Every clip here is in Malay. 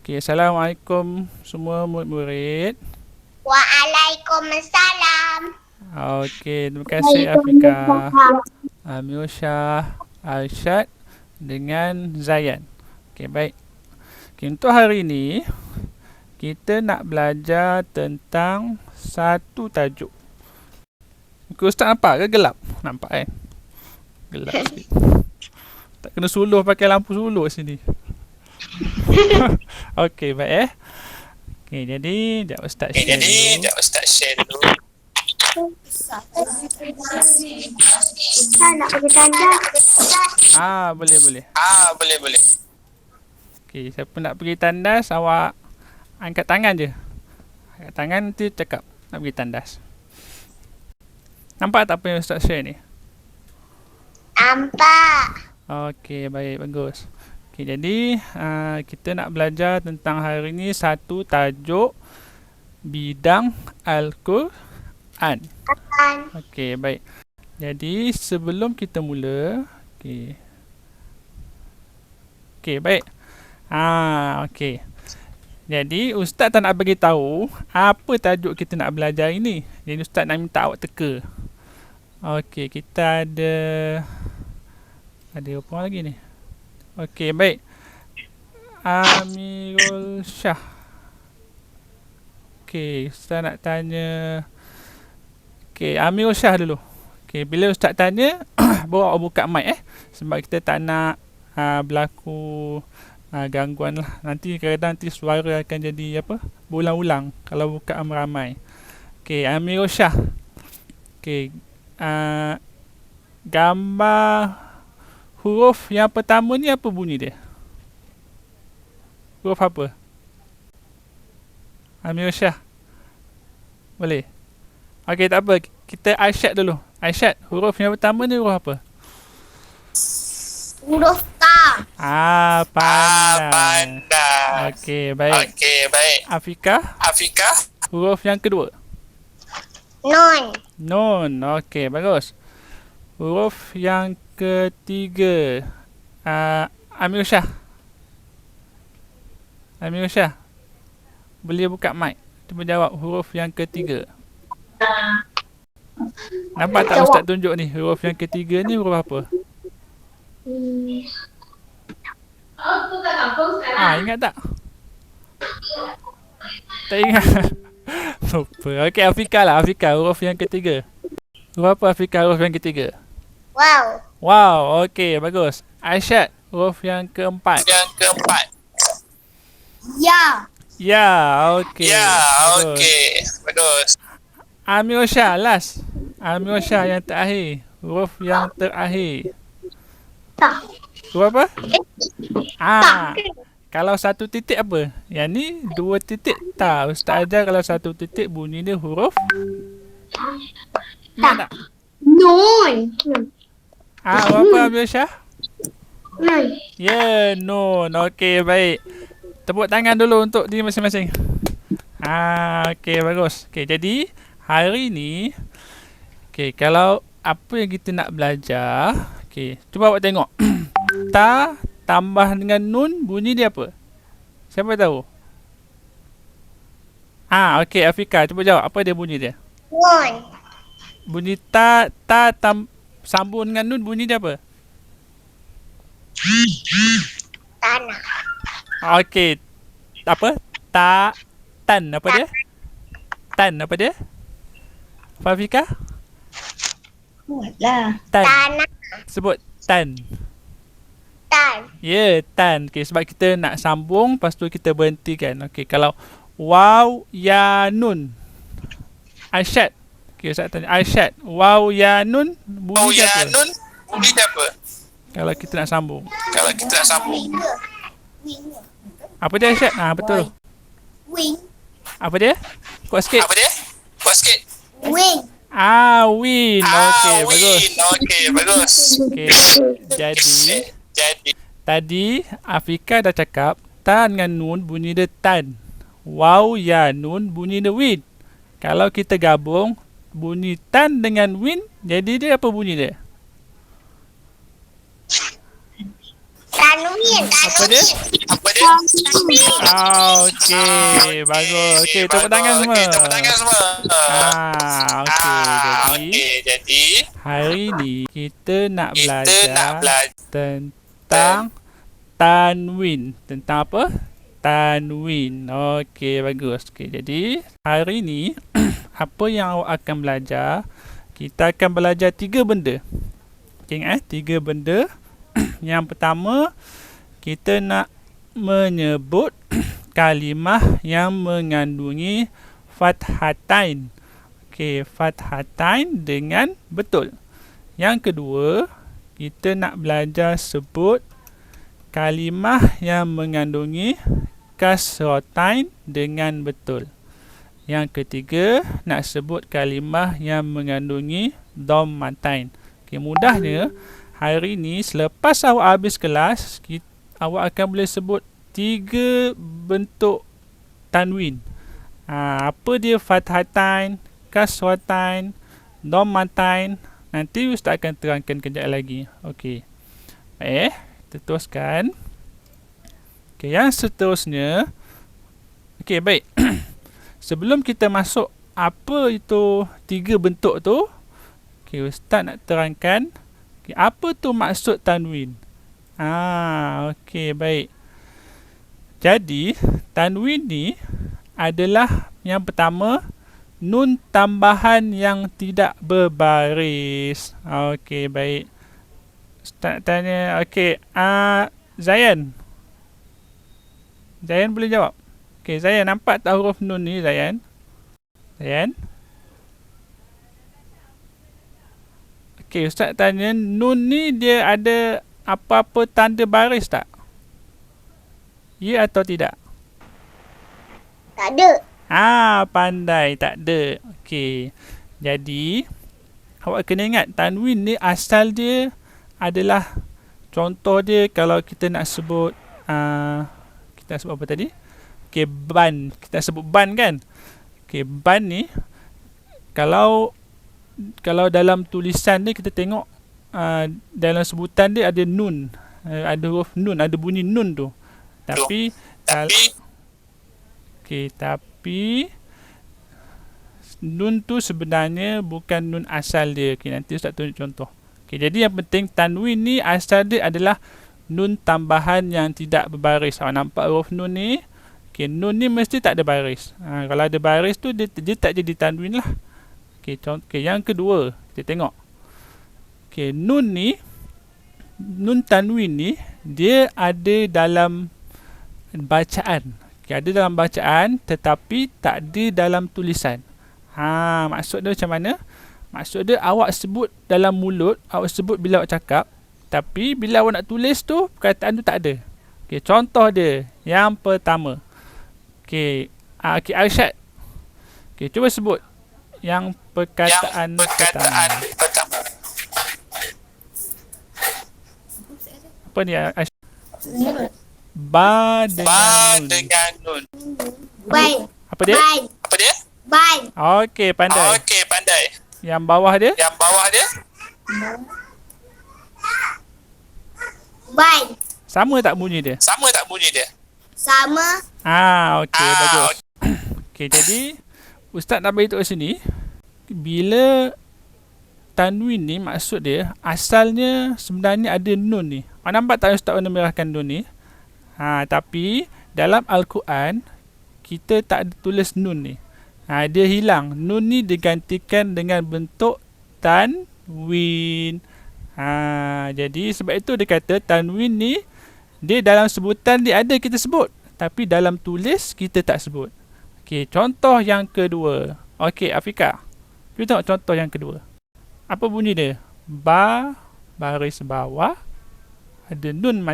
Okay, Assalamualaikum semua murid-murid. Waalaikumsalam. Okey, terima kasih Afika, Mirsha, Arsyad dengan Zayan. Okey, baik. Okay, untuk hari ini kita nak belajar tentang satu tajuk. Muka Ustaz nampak ke gelap? Nampak kan? Gelap sikit. Tak kena suluh pakai lampu suluh sini. Okey, baik Okey, jadi sekejap Ustaz share dulu. Nak pergi tandas. Boleh. Okey, siapa nak pergi tandas, awak angkat tangan je. Angkat tangan, nanti cakap nak pergi tandas. Nampak tak apa yang Ustaz share ni? Nampak. Okey, baik, bagus. Okey, jadi kita nak belajar tentang hari ni satu tajuk bidang Al-Quran. Okey, baik. Jadi sebelum kita mula, okey, baik. Okey. Jadi Ustaz tak nak bagi tahu apa tajuk kita nak belajar ini. Jadi Ustaz nak minta awak teka. Okey, kita ada apa lagi ni? Okey, baik. Amirul Shah. Okey, Ustaz nak tanya. Okey, Amirul Shah dulu. Okey, bila Ustaz tanya, bawa buka mic sebab kita tak nak berlaku gangguan lah. Nanti kadang-kadang nanti suara akan jadi apa? Berulang-ulang kalau buka ramai. Okey, Amirul Shah. Okey, gambar huruf yang pertama ni apa bunyi dia? Huruf apa? Amirul Shah. Boleh? Okey, tak apa. Kita Aisyad dulu. Aisyad, huruf yang pertama ni huruf apa? Huruf ta. Pandai. Okey, baik. Afika, huruf yang kedua? Nun. Okey, bagus. Huruf yang ketiga, Amirul Shah. Boleh buka mic. Cuba jawab huruf yang ketiga. Nampak tak Ustaz tunjuk ni? Huruf yang ketiga ni huruf apa? Ingat tak? Tak ingat. Lupa. Okey, Afika, huruf yang ketiga. Huruf apa Afika, huruf yang ketiga? Wow, okey, bagus. Aisyad, huruf yang keempat. Ya, okey. Bagus. Amirul Shah, last. Amirul Shah yang terakhir. Huruf yang terakhir. Ta. Huruf apa? Kalau satu titik apa? Yang ni dua titik ta. Ustaz ajar kalau satu titik bunyi dia huruf Ta. Nun. Huruf apa Amirul Shah? Nun. Ya, nun. Okey, baik. Tepuk tangan dulu untuk diri masing-masing. Okey, bagus. Okey, jadi hari ni kalau apa yang kita nak belajar, cuba awak tengok. Ta tambah dengan nun bunyi dia apa? Siapa tahu? Okey, Afika, cuba jawab apa dia bunyi dia? Nun. Bunyi sambung dengan nun bunyi dia apa? Tanah. Okey. Apa? Tan apa dia? Tan apa dia? Afika? Buatlah. Tan. Tanah. Sebut tan. Ya, tan. Okey, sebab kita nak sambung, lepas tu kita berhentikan. Okey, kalau waw ya nun. Aisyad. Okey, Ustaz tanya. Aisyad, waw ya nun bunyi dia apa? Kalau kita nak sambung. Apa dia Aisyad? Betul. Wing. Apa dia? Kuat sikit. Wing. Win. Okey, bagus. Okey. Jadi tadi Afika dah cakap ta dengan nun bunyi dia tan. Waw ya nun bunyi dia win. Kalau kita gabung bunyi tan dengan win, jadi dia apa bunyi dia? Tanwin. Apa dia? Apa dia? Okey, bagus. Okey, tepuk tangan semua. Okey, Jadi hari ni kita nak belajar tentang tanwin. Tentang apa? Tanwin. Okey, bagus. Okey, jadi hari ni apa yang awak akan belajar? Kita akan belajar 3 benda. Okey, 3 benda. Yang pertama, kita nak menyebut kalimah yang mengandungi fathatain. Okey, fathatain dengan betul. Yang kedua, kita nak belajar sebut kalimah yang mengandungi kasratain dengan betul. Yang ketiga, nak sebut kalimah yang mengandungi dhammatain. Okey, mudahnya hari ni selepas awak habis kelas, awak akan boleh sebut 3 bentuk tanwin. Apa dia fathatain, kasratain, dhammatain. Nanti Ustaz akan terangkan kejap lagi. Okey. Baik, kita teruskan. Okey, yang seterusnya. Okey, baik. Sebelum kita masuk apa itu 3 bentuk tu, okey, Ustaz nak terangkan apa tu maksud tanwin. Okey, baik. Jadi, tanwin ni adalah yang pertama, nun tambahan yang tidak berbaris. Okey, baik. Ustaz tanya, okey, Zayan. Zayan boleh jawab? Okey, Zayan, nampak tak huruf nun ni, Zayan? Zayan? Okey, Ustaz tanya, nun ni dia ada apa-apa tanda baris tak? Ya atau tidak? tak ada. Pandai, tak ada. Okey. Jadi, awak kena ingat tanwin ni asal dia adalah, contoh dia kalau kita nak sebut kita sebut apa tadi? Okey, ban. Kita sebut ban kan? Okey, ban ni kalau dalam tulisan ni kita tengok dalam sebutan dia ada nun, ada huruf nun, ada bunyi nun tu. Tapi tapi nun tu sebenarnya bukan nun asal dia. Okey, nanti Ustaz tunjuk contoh. Okey, jadi yang penting tanwin ni asal dia adalah nun tambahan yang tidak berbaris. Awak nampak huruf nun ni? Okey, nun ni mesti tak ada baris. Kalau ada baris tu dia tak jadi tanwin lah. Okey, yang kedua, kita tengok. Okey, nun tanwin ni dia ada dalam bacaan. Okey, ada dalam bacaan tetapi tak ada dalam tulisan. Maksud dia macam mana? Maksud dia awak sebut dalam mulut, awak sebut bila awak cakap, tapi bila awak nak tulis tu perkataan tu tak ada. Okey, contoh dia yang pertama. Okey, Arsyad. Okey, cuba sebut yang perkataan pertama. Apa ni? Ba dengan nun. Ban. Apa dia? Ban. Okey, pandai. Yang bawah dia? Ban. Sama tak bunyi dia? Sama. Okey, bagus. Okey, jadi Ustaz nak beritahu kat sini, bila tanwin ni maksud dia asalnya sebenarnya ada nun ni. Awak nampak tak Ustaz warna merahkan nun ni? Tapi dalam Al-Quran kita tak ada tulis nun ni. Dia hilang. Nun ni digantikan dengan bentuk tanwin. Jadi sebab itu dia kata tanwin ni dia dalam sebutan dia ada kita sebut, tapi dalam tulis kita tak sebut. Okey, contoh yang kedua. Okey, Afika, kita tengok contoh yang kedua. Apa bunyi dia? Ba, baris bawah, ada nun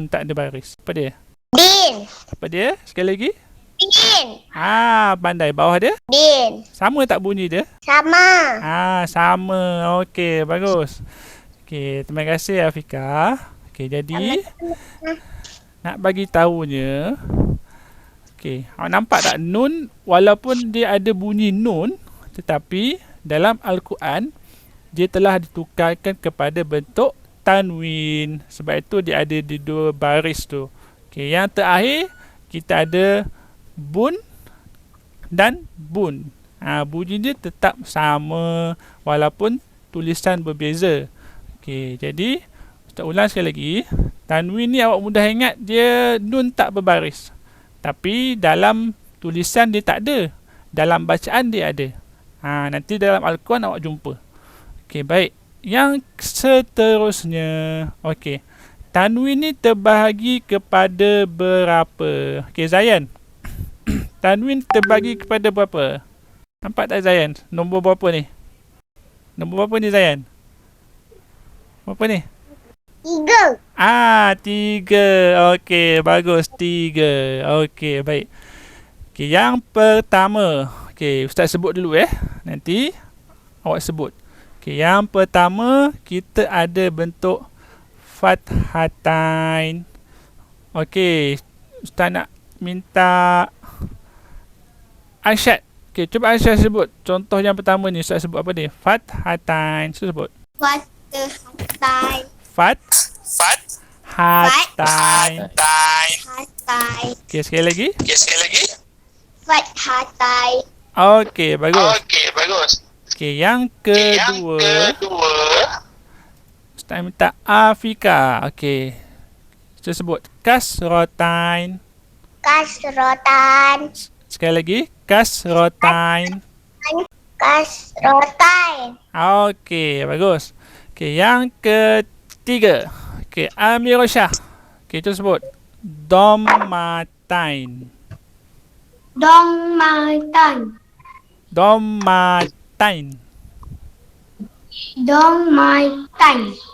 tak ada baris. Apa dia? Din. Apa dia? Sekali lagi. Din. Pandai. Bawah dia? Din. Sama tak bunyi dia? Sama. Sama. Okey, bagus. Okey, terima kasih Afika. Okey, jadi nak bagi tahunya, okey, awak nampak tak nun walaupun dia ada bunyi nun, tetapi dalam Al-Quran dia telah ditukarkan kepada bentuk tanwin. Sebab itu dia ada di dua baris tu. Okey, yang terakhir kita ada bun dan bun. Bunyi dia tetap sama walaupun tulisan berbeza. Okey, jadi Ustaz ulang sekali lagi. Tanwin ni awak mudah ingat, dia nun tak berbaris. Tapi dalam tulisan dia tak ada. Dalam bacaan dia ada. Nanti dalam Al-Quran awak jumpa. Okey, baik. Yang seterusnya, okey, tanwin ni terbahagi kepada berapa? Okey, Zayan. Tanwin terbahagi kepada berapa? Nampak tak, Zayan? Nombor berapa ni? Nombor berapa ni, Zayan? Berapa ni? 3. 3. Okey, bagus. 3. Okey, baik. Okey, yang pertama. Okey, Ustaz sebut dulu nanti awak sebut. Okey, yang pertama kita ada bentuk fathatain. Okey, Ustaz nak minta Arsyad. Okey, cuba Arsyad sebut. Contoh yang pertama ni Ustaz sebut apa ni? Fathatain. Sebut. Fathatain. Fathatain. Hatai. Okey, sekali lagi. Fathatai. Okey, bagus. Okey, yang kedua. Ustaz minta Afika. Okey. Kita sebut kasrotain. Kasrotan. Sekali lagi, kasrotain. Kasrotain. Okey, bagus. Okey, yang ketiga. Okey, Amirsyah. Okey, kita sebut dommatain. Dommatain. Dommatain.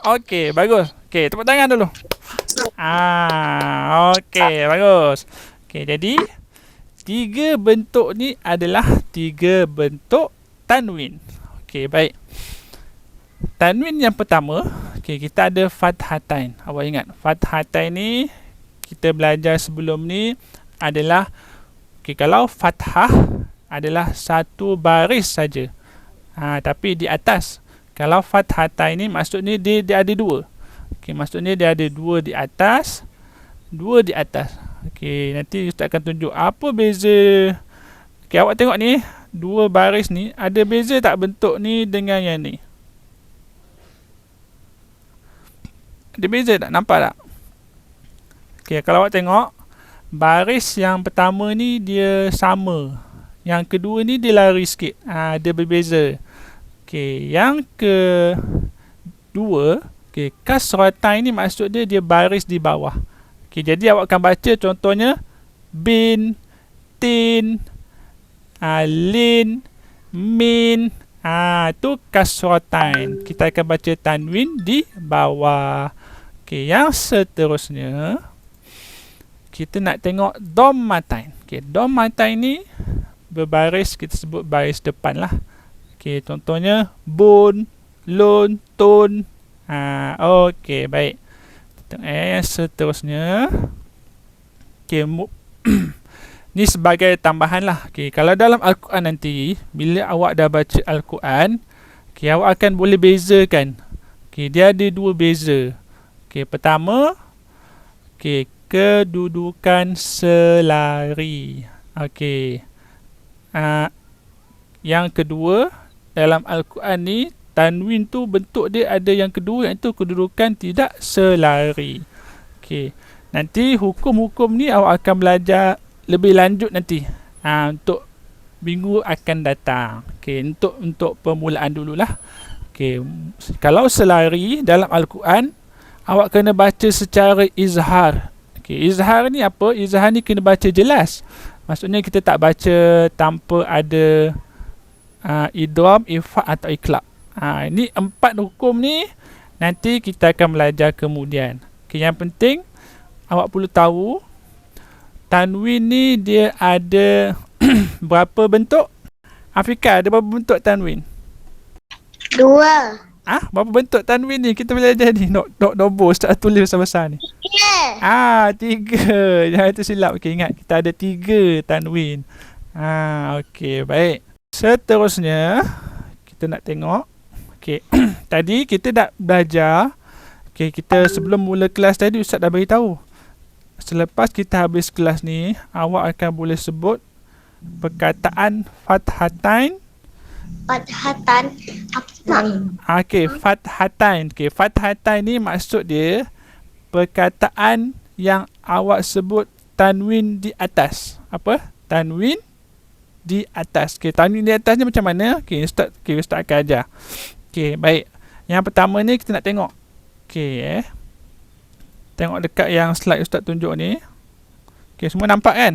Okey, bagus. Okey, tepuk tangan dulu. Okey, bagus. Okey, jadi 3 bentuk ni adalah 3 bentuk tanwin. Okey, baik. Tanwin yang pertama, okey, kita ada fathatain. Awak ingat, fathatain ni kita belajar sebelum ni adalah, okey, kalau fathah adalah satu baris saja. Tapi di atas. Kalau fathatain ni maksudnya dia ada 2. Okey, maksudnya dia ada 2 di atas, 2 di atas. Okey, nanti Ustaz akan tunjuk apa beza. Okey, awak tengok ni, 2 baris ni, ada beza tak bentuk ni dengan yang ni? Ada beza tak? Nampak tak? Okey, kalau awak tengok, baris yang pertama ni dia sama. Yang kedua ni dia lari sikit. Dia berbeza. Okey, yang kedua, okey, kasratain ni maksud dia baris di bawah. Okey, jadi awak akan baca contohnya bin, tin, lin, min. Itu kasratain. Kita akan baca tanwin di bawah. Okey, yang seterusnya kita nak tengok dommatain. Okey, dommatain ni berbaris, kita sebut baris depan lah. Okey, contohnya bun, lun, tun. Okey, baik. Yang seterusnya, okey, ni sebagai tambahan lah. Okey, kalau dalam Al-Quran nanti, bila awak dah baca Al-Quran, okey, awak akan boleh bezakan. Okey, dia ada 2 beza. Okey, pertama, okey, kedudukan selari. Okey. Yang kedua, dalam Al-Quran ni, tanwin tu bentuk dia ada yang kedua, iaitu kedudukan tidak selari. Okey. Nanti hukum-hukum ni awak akan belajar lebih lanjut nanti. Untuk minggu akan datang. Okey, untuk permulaan dululah. Okey, kalau selari dalam Al-Quran, awak kena baca secara izhar. Okey, izhar ni apa? Izhar ni kena baca jelas. Maksudnya kita tak baca tanpa ada idgham, ifa atau iqlab. Ini 4 hukum ni nanti kita akan belajar kemudian. Okay, yang penting awak perlu tahu tanwin ni dia ada berapa bentuk? Afika, ada berapa bentuk tanwin? 2. Berapa bentuk tanwin ni? Kita belajar ni. Nombor Ustaz tulis besar-besar ni. 3. 3. Jangan tersilap. Okay, ingat kita ada 3 tanwin. Okey, baik. Seterusnya kita nak tengok. Okey, tadi kita dah belajar Okay, kita sebelum mula kelas tadi Ustaz dah beritahu. Selepas kita habis kelas ni, awak akan boleh sebut perkataan fathatain. Fathatan. Apa? Okay, fathatain. Okay, fathatain ni maksud dia perkataan yang awak sebut tanwin di atas. Apa? Tanwin di atas. Okay, tanwin di atas ni macam mana? Okay, Ustaz akan ajar. Okay, baik. Yang pertama ni kita nak tengok. Okay, tengok dekat yang slide Ustaz tunjuk ni. Okay, semua nampak kan?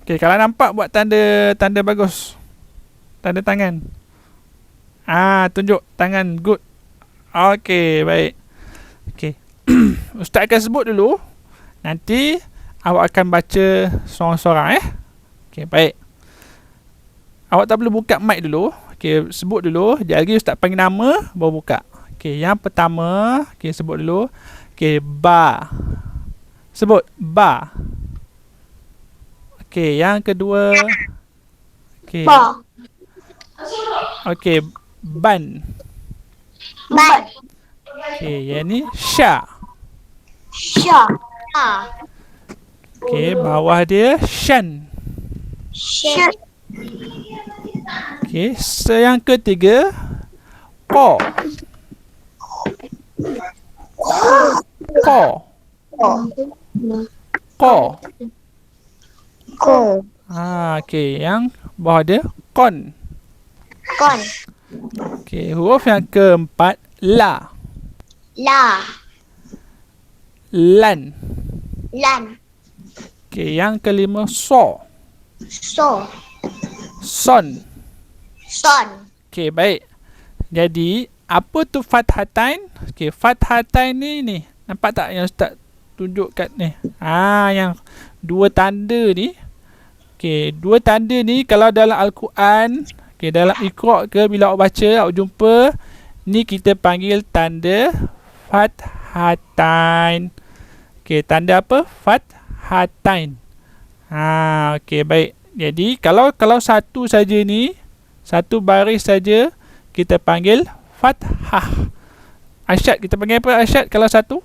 Okay, kalau nampak buat tanda bagus. Tanda tangan. Tunjuk tangan. Good. Okay, baik. Okay. Ustaz akan sebut dulu. Nanti awak akan baca sorang-sorang Okay, baik. Awak tak perlu buka mic dulu. Okay, sebut dulu. Sekejap lagi Ustaz panggil nama, baru buka. Okay, yang pertama, okay, sebut dulu. Okay, ba. Sebut, ba. Okay, yang kedua. Okay. Ba. Okay, ban. Ban. Okay, yang ni, sya. Sya. Okay, bawah dia, syan. Sya. Okay, yang ketiga, ko. Ko. Ko. Ko. Okay, yang bawah dia, kon. Kon. Okay, huruf yang keempat, la. La. Lan. Lan. Okay, yang kelima, so. So. Son. Son. Okay, baik. Jadi, apa tu fathatain? Okay, fathatain ni. Nampak tak yang Ustaz tunjuk kat ni? Yang dua tanda ni. Okay, dua tanda ni kalau dalam Al-Quran, okay, dalam Iqra' ke, bila awak baca, awak jumpa, ni kita panggil tanda fathatain. Okay, tanda apa? Fathatain. Okay, baik. Jadi, kalau satu saja ni, satu baris saja, kita panggil fathah. Asyad, kita panggil apa asyad kalau satu?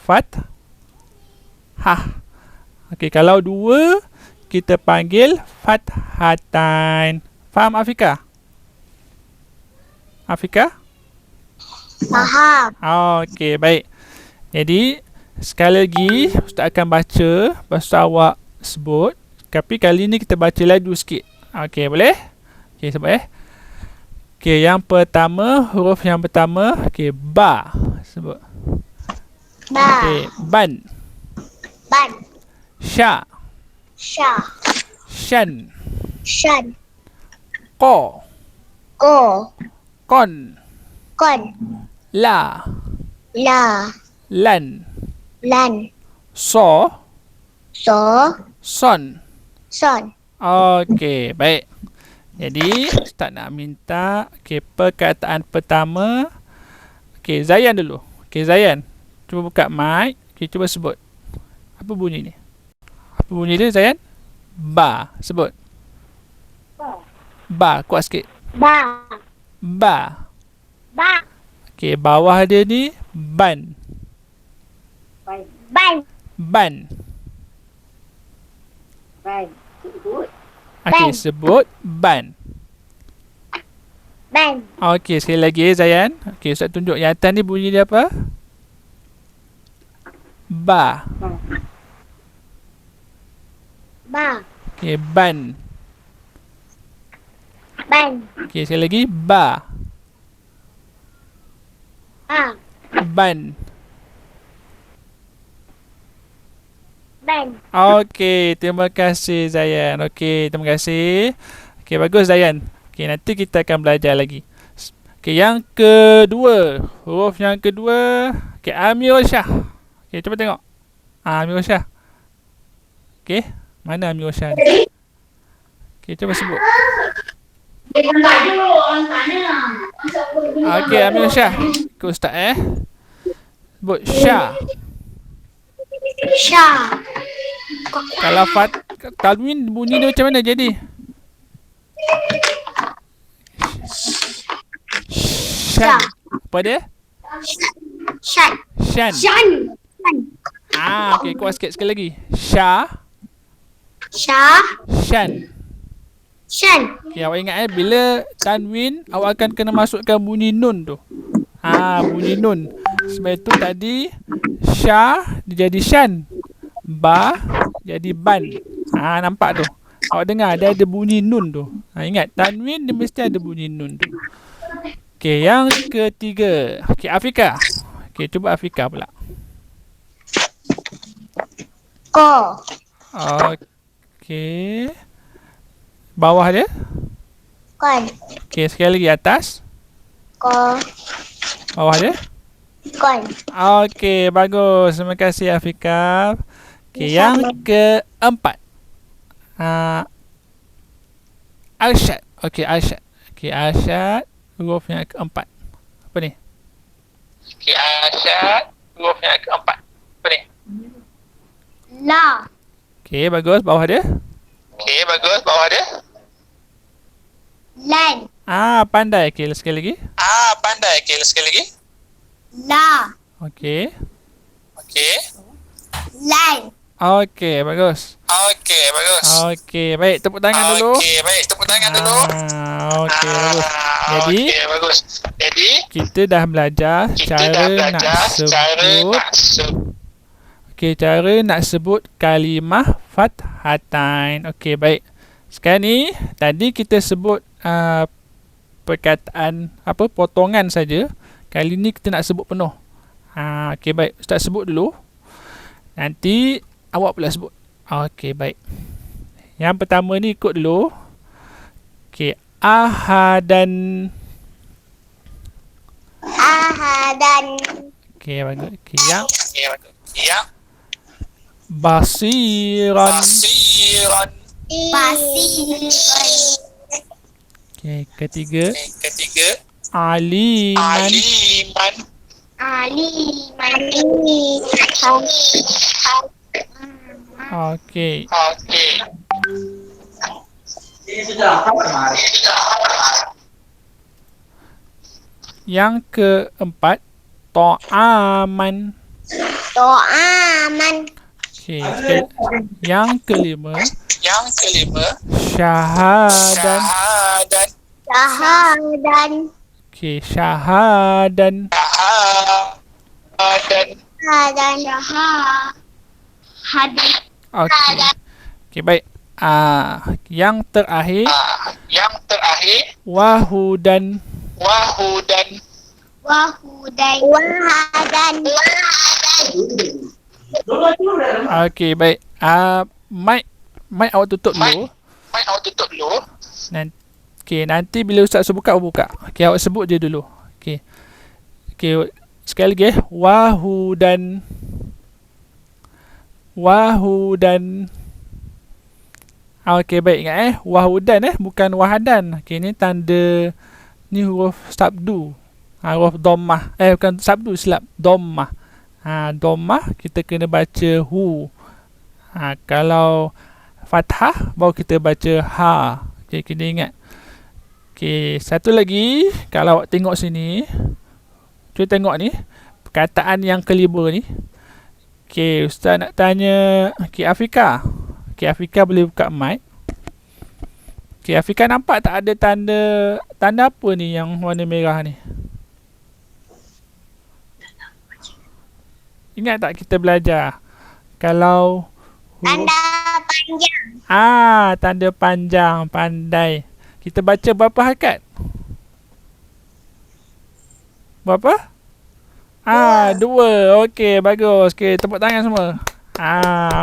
Fathah. Okey, kalau dua, kita panggil fathatain. Faham Afika? Afika? Faham. Okey, baik. Jadi, sekali lagi, Ustaz akan baca, lepas tu awak sebut. Tapi kali ni kita baca laju sikit. Okey, boleh? Okey, sebut Okey, yang pertama, huruf yang pertama, okey, ba. Sebut. Ba. Okey, ban. Ban. Sya. Sya. Syan. Syan. Ko. Ko. Kon. Kon. La. La. Lan. Lan. So. So. Son. Son. Okey, baik. Jadi, Ustaz nak minta perkataan pertama. Okey, Zayan dulu. Okey, Zayan. Cuba buka mic. Okey, cuba sebut. Apa bunyi ni? Apa bunyi dia, Zayan? Ba. Sebut. Ba. Kuat sikit. Ba. Ba. Ba. Okey, bawah dia ni ban. Ban. Ban. Ban. Okey, sebut ban. Ban. Okey, sekali lagi Zayan. Okey, Ustaz tunjuk yang atas ni bunyi dia apa? Ba. Ba. Okey, ban. Ban. Okey, sekali lagi ba. Ba. Ban. Ban. Okey, terima kasih Zayan. Okey, terima kasih. Okey, bagus Zayan. Okey, nanti kita akan belajar lagi. Okey, yang kedua. Huruf yang kedua. Okey, Amirul Shah. Okey, cuba tengok. Amirul Shah. Okey, mana Amirul Shah ni? Okey, cuba sebut. Okey, Amirul Shah. Ikut Ustaz Sebut Shah. Sya. Kalau Talwin bunyi dia macam mana jadi? Shan. Apa dia? Shan. Shan. Shan. Okey, kuat sikit sekali lagi. Sha, Shah. Shan. Shan. Okey, awak ingat bila tanwin awak akan kena masukkan bunyi nun tu. Bunyi nun. Sebab itu tadi Sha dia jadi Shan. Ba jadi ban. Nampak tu. Awak dengar dia ada bunyi nun tu. Ingat tanwin dia mesti ada bunyi nun tu. Okey, yang ketiga. Okey, Afika. Okey, cuba Afika pula. Ko. Okey. Bawah dia. Kon. Okey, sekali lagi atas. Ko. Bawah dia. Kon. Okey, bagus. Terima kasih Afika. Okey, yang keempat. Arsyad. Okey, Arsyad. Okey, Arsyad. Huruf yang keempat. Apa ni? Okey, Arsyad. Huruf yang keempat. Apa ni? La. Okey, bagus. Bawah dia. Okey, bagus. Bawah dia. Lan. Pandai. Okey, sekali lagi. Pandai. Okey, sekali lagi. La. Okey. Okey. Lan. Okey, bagus. Okey, bagus. Okey, baik. Tepuk tangan dulu. Okey, baik. Tepuk tangan dulu. Okey, bagus. Jadi, bagus. Jadi, kita dah belajar cara nak sebut. Okey, cara nak sebut kalimah fathatain. Okey, baik. Sekarang ni, tadi kita sebut perkataan potongan saja. Kali ni kita nak sebut penuh. Okey, baik. Ustaz sebut dulu. Nanti awak pula sebut. Okey, baik. Yang pertama ni ikut dulu. Okey, ahadan. Ahadan. Okey, bagus. Okey, yang basiran. Basiran. Okey, ketiga. Aliman. Aliman. Okey. Yang keempat, ta'aman. To'aman. Okey, yang kelima, syahadan. Syahadan. Okey, syahadan. Syahadan. Syahadan. Okey. Okey, baik. Yang terakhir, wahudan. Wahudan. Wahadan. Okey, baik. Mic awak tutup dulu. Nanti bila Ustaz suruh buka, awak buka. Okey, awak sebut je dulu. Okey. Okey, sekali lagi. Wahudan. Okey, baik, ingat wahudan bukan wahadan. Okey, ni tanda ni huruf sabdu. Huruf dhammah. Bukan sabdu, silap. Dhammah. Dhammah kita kena baca hu. Kalau fathah baru kita baca ha. Okey, kena ingat. Okey, satu lagi, kalau awak tengok sini. Cuba tengok ni, perkataan yang kelima ni. Okey, Ustaz nak tanya Afika. Afika boleh buka mic. Afika nampak tak ada tanda apa ni yang warna merah ni? Ingat tak kita belajar? Kalau Tanda panjang. Tanda panjang, pandai. Kita baca berapa harakat? Berapa? Dua. Okey, bagus. Okey, tepuk tangan semua.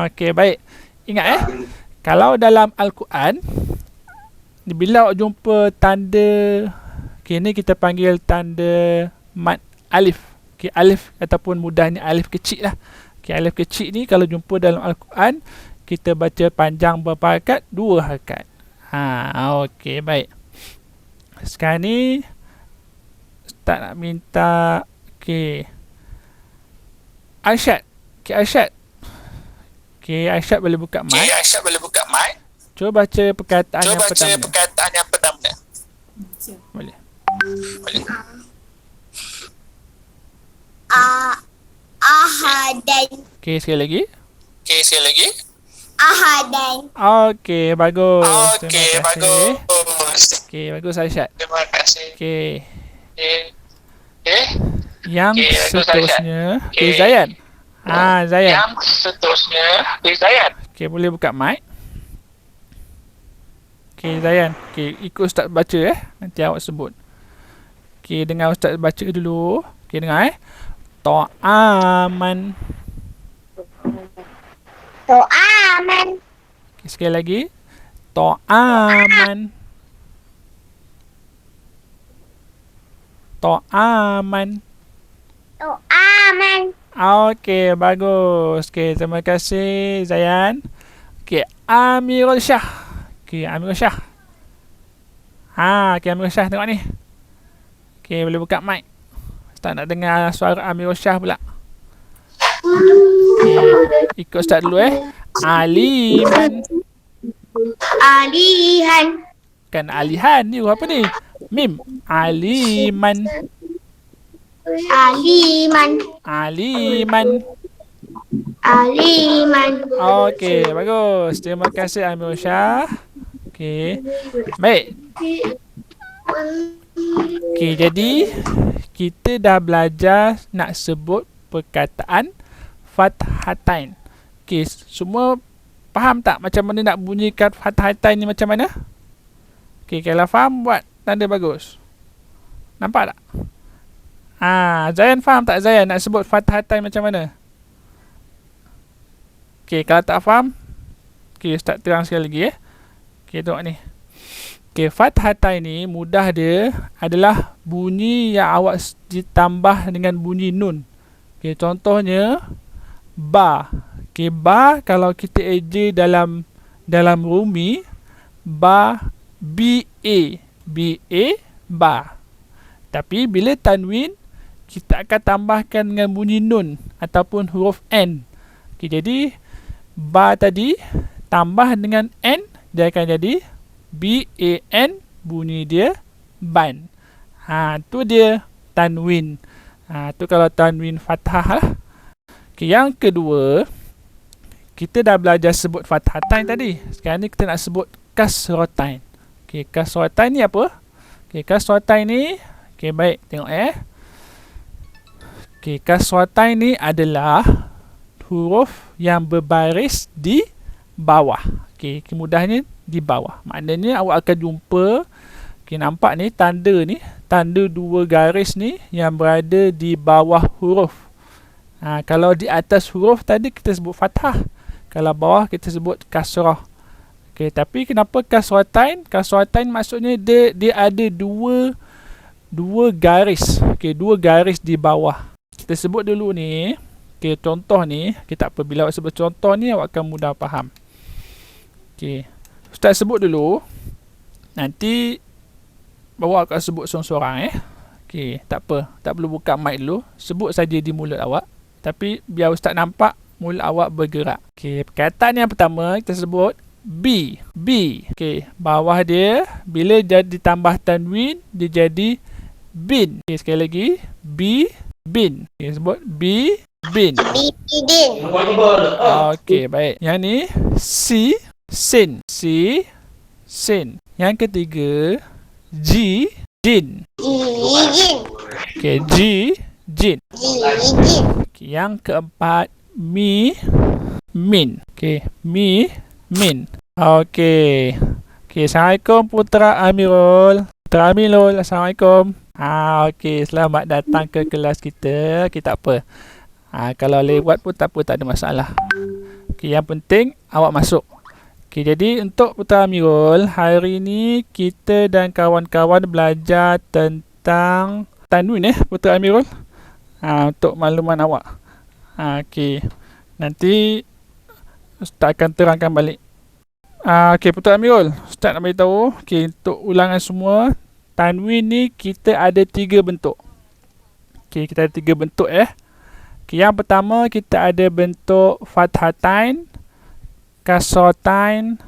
Okey, baik. Ingat kalau dalam Al-Quran, bila awak jumpa tanda, ni kita panggil tanda mad alif. Alif ataupun mudahnya alif kecil lah. Alif kecil ni kalau jumpa dalam Al-Quran, kita baca panjang berapa harakat? 2 harakat. Okey, baik. Sekarang ni Ustaz nak minta Arsyad. Arsyad. Arsyad boleh buka mic. Cuba baca perkataan yang pertama. Boleh. Ahadan. Okey, sekali lagi. Ahadan. Okey, bagus. Terima kasih. Okey, bagus Aisyah. Terima kasih. Okey. Okay. Yang Okey, bagus, seterusnya, Aisyah. okey Okey. Zayan. Zayan. Yang seterusnya, Zayan. Okey, boleh buka mic. Okey, Zayan. Okey, ikut Ustaz baca nanti awak sebut. Okey, dengar Ustaz baca dulu. Okey, dengar Ta'aman. To'aman. Okey, sekali lagi. Ta'aman. Ta'aman. To'aman. Okey, bagus. Okey, terima kasih Zayan. Okey, Amirul Shah. Okey, Amirul Shah. Okey, Amirul Shah tengok ni. Okey, boleh buka mic. Ustaz nak dengar suara Amirul Shah pula. Okey, ikut Ustaz dulu Aliman. Alihan. Kan alihan ni apa ni? Mim. Aliman. Aliman. Aliman. Aliman. Okey, bagus. Terima kasih Amirul Shah. Okey. Baik. Okey, jadi kita dah belajar nak sebut perkataan fathatain. Okey, semua faham tak macam mana nak bunyikan fathatain ni macam mana? Okey, kalau faham buat tanda bagus. Nampak tak? Zayan faham tak Zayan nak sebut fathatain macam mana? Okey, kalau tak faham, okey, Ustaz terang sekali lagi Okey, tengok ni. Okey, fathatain ni mudah dia adalah bunyi yang awak ditambah dengan bunyi nun. Okey, contohnya ba. Okey, ba kalau kita eja dalam rumi, ba, ba. Tapi bila tanwin, kita akan tambahkan dengan bunyi nun ataupun huruf n. Okey, jadi ba tadi tambah dengan n, dia akan jadi ban, bunyi dia ban. Tu dia tanwin. Tu kalau tanwin fathah lah. Okay, yang kedua, kita dah belajar sebut fathatain tadi. Sekarang ni kita nak sebut kasratain. Okay, kasratain ni apa? Okay, kasratain ni, okay, baik, tengok Okay, kasratain ni adalah huruf yang berbaris di bawah. Okay, mudahnya di bawah. Maknanya awak akan jumpa, okay, nampak ni tanda dua garis ni yang berada di bawah huruf. Kalau di atas huruf tadi kita sebut fathah, kalau bawah kita sebut kasrah. Okay, tapi kenapa kasratain? Kasratain maksudnya dia ada dua garis. Okay, dua garis di bawah. Kita sebut dulu ni. Okay, contoh ni, kita apa, bila awak sebut contoh ni awak akan mudah faham. Okay, Ustaz sebut dulu, nanti bawa awak akan sebut seorang-seorang Okay, tak apa, tak perlu buka mic dulu, sebut saja di mulut awak, tapi biar Ustaz nampak mulut awak bergerak. Okay, perkataan yang pertama kita sebut B. Okay, bawah dia bila jadi ditambah tanwin dia jadi bin. Okay, sekali lagi bin. Okay, sebut bin. Bidin. Okay, baik. Yang ni sin. Yang ketiga jin. Okay, jin. Okay, yang keempat min. Okay, min. Okay. Okay, Assalamualaikum Putra Amirul. Assalamualaikum. Okay, selamat datang ke kelas kita. Okay, tak apa. Kalau lewat pun tak apa, tak ada masalah. Okay, yang penting awak masuk. Okay, jadi untuk Putra Amirul, hari ni kita dan kawan-kawan belajar tentang tanwin Putra Amirul. Untuk makluman awak. Okay, nanti Ustaz akan terangkan balik. Okay, Putra Amirul, Ustaz nak beritahu. Okay, untuk ulangan semua, tanwin ni kita ada 3 bentuk. Okay, kita ada 3 bentuk Okay, yang pertama kita ada bentuk fathatain, kasratain,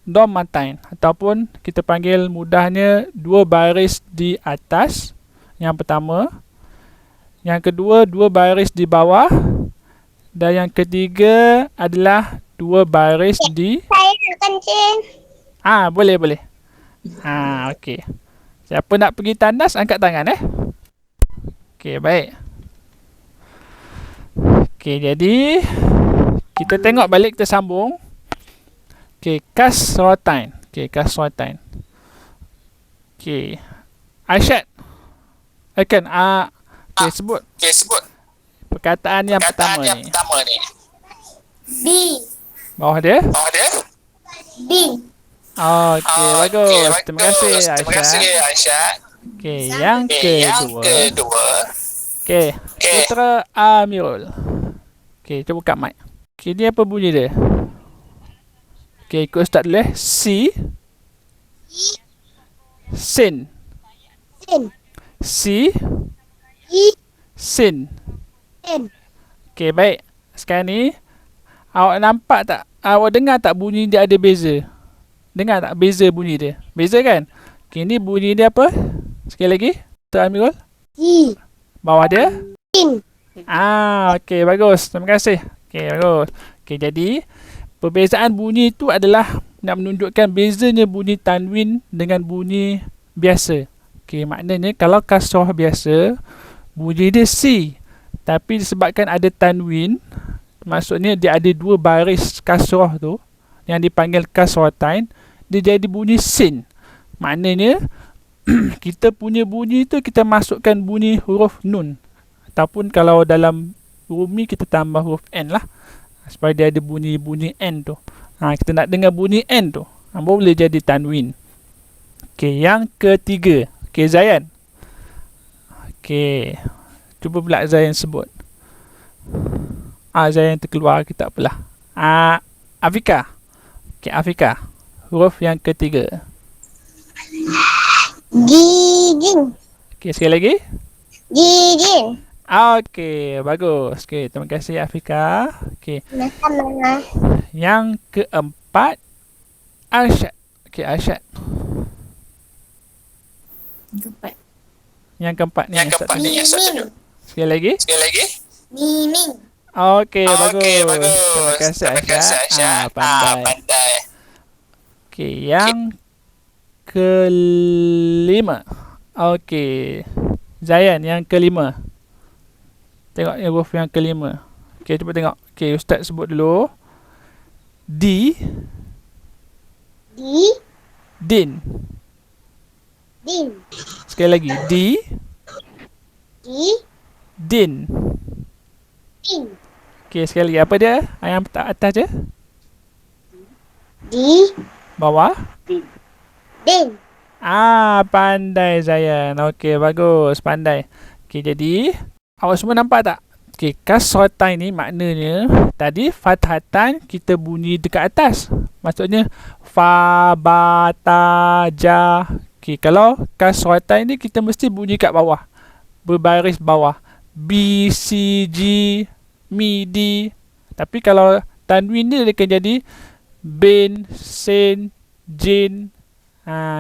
dhammatain, ataupun kita panggil mudahnya 2 baris di atas. Yang pertama. Yang kedua, 2 baris di bawah. Dan yang ketiga adalah 2 baris di... Saya nak kencing. Boleh. Okey. Siapa nak pergi tandas, angkat tangan Okey, baik. Okey, jadi kita tengok balik, kita sambung. Okey, kasratain. Okey. Aisyad. Okey, sebut perkataan yang pertama ni. B. Bawah dia. B. Okey, bagus. Terima kasih Aisyad. Okey, yang kedua. Okey, Putra Amirul. Okey, cuba buka mic. Okey, ni apa bunyi dia? Okey, ikut Ustaz dulu Sin. Si. Sin. Okey, baik. Sekarang ni awak nampak tak? Awak dengar tak bunyi dia ada beza? Dengar tak beza bunyi dia? Beza kan? Okey, ni bunyi dia apa? Sekali lagi. Putra Amirul. G. Bawah dia. Sin. Okey, bagus. Terima kasih. Okey, bagus. Okey, jadi perbezaan bunyi itu adalah nak menunjukkan bezanya bunyi tanwin dengan bunyi biasa. Okey, maknanya kalau kasrah biasa, bunyi dia C. Tapi disebabkan ada tanwin, maksudnya dia ada 2 baris kasrah tu yang dipanggil kasratain, dia jadi bunyi sin. Maknanya kita punya bunyi tu kita masukkan bunyi huruf nun. Ataupun kalau dalam Rumi kita tambah huruf N lah, supaya dia ada bunyi N tu. Kita nak dengar bunyi N tu, boleh jadi tanwin. Okey, yang ketiga. Okey, Zayan. Okey, cuba pula Zayan sebut. Zayan terkeluar, kita apalah. Afika. Okey, Afika. Huruf yang ketiga. Giging. Okey, sekali lagi. Giging. Okey, bagus. Okey, terima kasih Afika. Okey. Mana? Yang keempat, Arsyad. Okey, Arsyad. Yang keempat ni yang satu. Sekali lagi. Miming. Okey, bagus. Terima kasih Arsyad. Pandai. Okey, yang kelima. Okey, Zayan, yang kelima. Tengok huruf yang kelima. Okey, cuba tengok. Okey, Ustaz sebut dulu. Din. Sekali lagi. Din. Okey, sekali lagi. Apa dia? Yang atas je. Bawah. Din. Pandai Zayan. Okey, bagus. Pandai. Okey, jadi awak semua nampak tak? Okey, kasratain ni maknanya tadi fathatan kita bunyi dekat atas. Maksudnya fa, ba, ta, ja. Okey, kalau kasratain ni kita mesti bunyi kat bawah. Berbaris bawah. B, C, G, Mi, D. Tapi kalau tanwin ni dia akan jadi bin, sin, jin.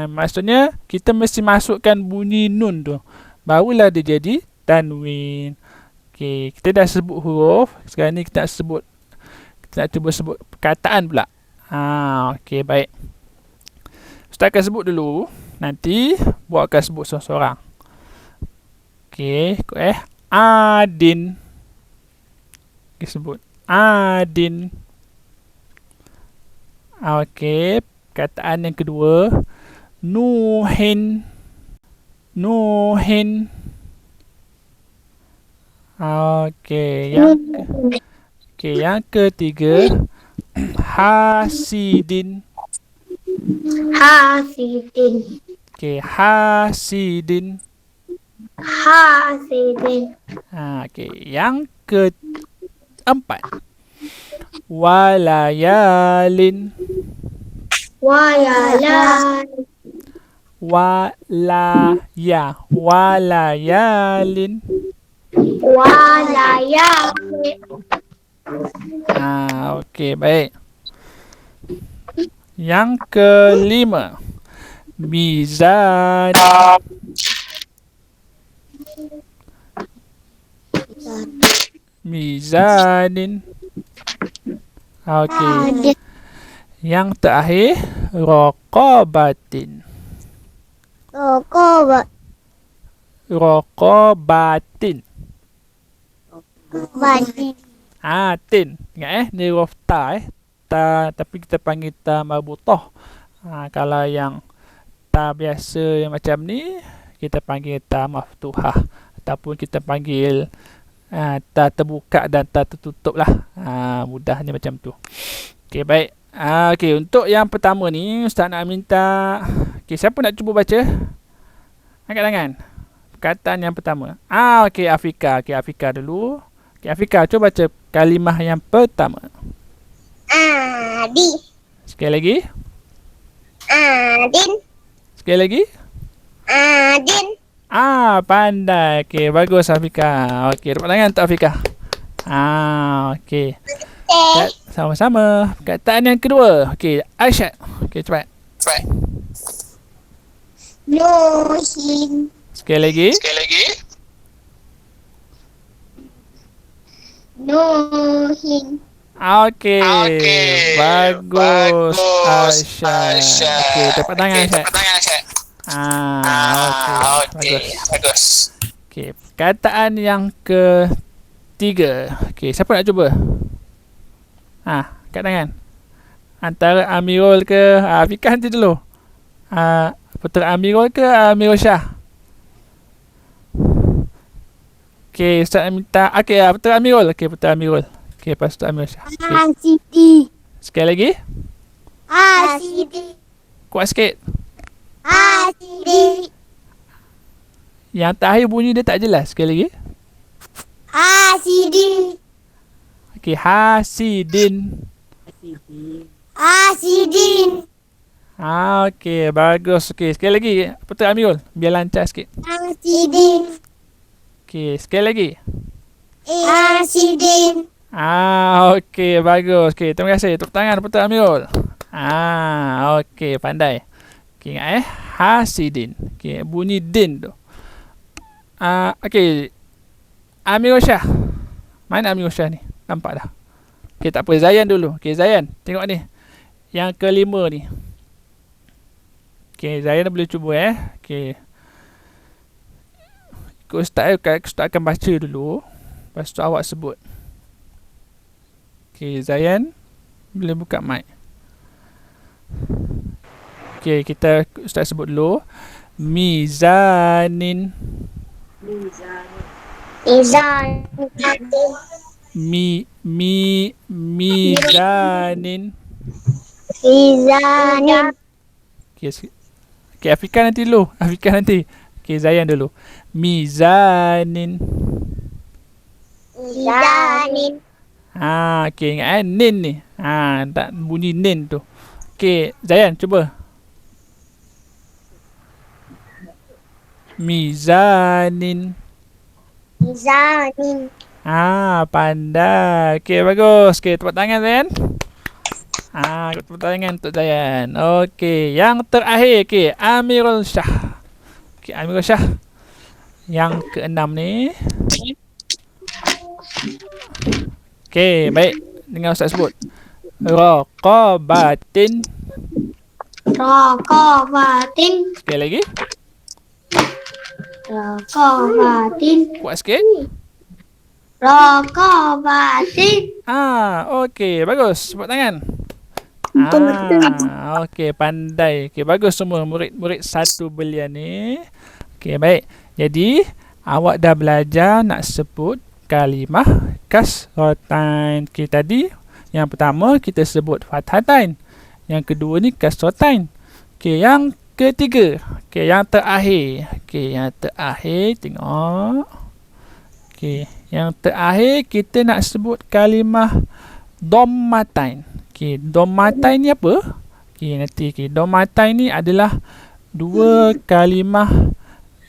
Maksudnya kita mesti masukkan bunyi nun tu, barulah dia jadi tanwin. Okey, kita dah sebut huruf. Sekarang ni kita nak cuba sebut perkataan pula. Okey, baik. Ustaz akan sebut dulu. Nanti buat akan sebut seorang-seorang. Okey, Adin. Okey, sebut Adin. Okey, perkataan yang kedua, Nuhin. Okey, yang ketiga, Hasidin. Okey, Hasidin. Okey, yang keempat, Walayalin. Walayalin. Okey, baik. Yang kelima, Mizan. mizanin. Okey. Adin. Yang terakhir raqabatin. Rokobat. Raqabatin. Badin. Tin. Ingat ni huruf ta ta, tapi kita panggil ta marbutah. Kalau yang ta biasa yang macam ni kita panggil ta maftuhah ataupun kita panggil ta terbuka dan ta tertutup lah. Mudahnya macam tu. Okey, baik. Okey, untuk yang pertama ni Ustaz nak minta, okey, siapa nak cuba baca? Angkat tangan. Perkataan yang pertama. Okey, Afika. Okey, Afika dulu. Okey, Afika, cuba baca kalimah yang pertama. Adi. Sekali lagi. Adin. Sekali lagi. Adin. Pandai. Okey, bagus Afika. Okey, tepuk tangan untuk Afika. Okey. Sama-sama. Perkataan yang kedua. Okey, Aisyah. Okey, cepat. Nuhin. Sekali lagi. Nuhin. Okey. Bagus Aisyah. Okey, tepuk tangan Aisyah. Okey, bagus. Okey, perkataan yang ketiga. Okey, siapa nak cuba? Angkat tangan. Antara Amirul ke Afika nanti dulu. Putera Amirul ke Amirul Shah? Okey, Ustaz minta. Okey, Putera Amirul. Okey, Putera Amirul. Okey, lepas tu Amirul Shah. Okay. Asidi. Sekali lagi. Asidi. Kuat sikit. Asidi. Yang terakhir bunyi dia tak jelas. Sekali lagi. Asidi. Okey, Hasidin. Asidin. Okey, bagus. Okey, sekali lagi Putera Amirul, biar lancar sikit. Asidin. Okey, sekali lagi. Asidin. Okey, bagus. Okey, terima kasih. Tepuk tangan Putera Amirul. Okey, pandai. Okey, ingat Hasidin. Okey, bunyi din tu. Okey. Amirul Shah. Mana Amirul Shah ni? Nampak dah. Okey, tak apa. Zayan dulu. Okey, Zayan. Tengok ni. Yang kelima ni. Okey, Zayan boleh cuba Okey. Ikut Ustaz Ustaz akan baca dulu. Lepas tu awak sebut. Okey, Zayan boleh buka mic. Okey, kita Ustaz sebut dulu. Mizanin. Izan. Mizanin. Izanin. Okey, Afika nanti dulu. Afika nanti. Okey, Zayan dulu. Mizanin. Izanin. Okey, ingat nin ni. Tak bunyi nin tu. Okey, Zayan cuba. Mizanin. Izanin. Pandai. Okey, bagus. Okey, tepuk tangan Zayan. Tepuk tangan untuk Zayan. Okey, yang terakhir. Okey, Amirul Shah. Okey, Amirul Shah. Yang keenam ni. Okey, baik. Dengar Ustaz sebut. Raqabatin. Raqabatin. Sekali lagi. Raqabatin. Kuat sikit. Raqabatin. Okey, bagus. Tepuk tangan. Okey, pandai. Okey, bagus semua murid-murid satu belia ni. Okey, baik. Jadi, awak dah belajar nak sebut kalimah kasratain. Okey, tadi yang pertama kita sebut fathatain. Yang kedua ni kasratain. Okey, yang ketiga. Okey, yang terakhir. Okey, yang terakhir tengok. Okey, yang terakhir kita nak sebut kalimah dhammatain. Okey, dhammatain ni apa? Okey, nanti dhammatain ni adalah dua kalimah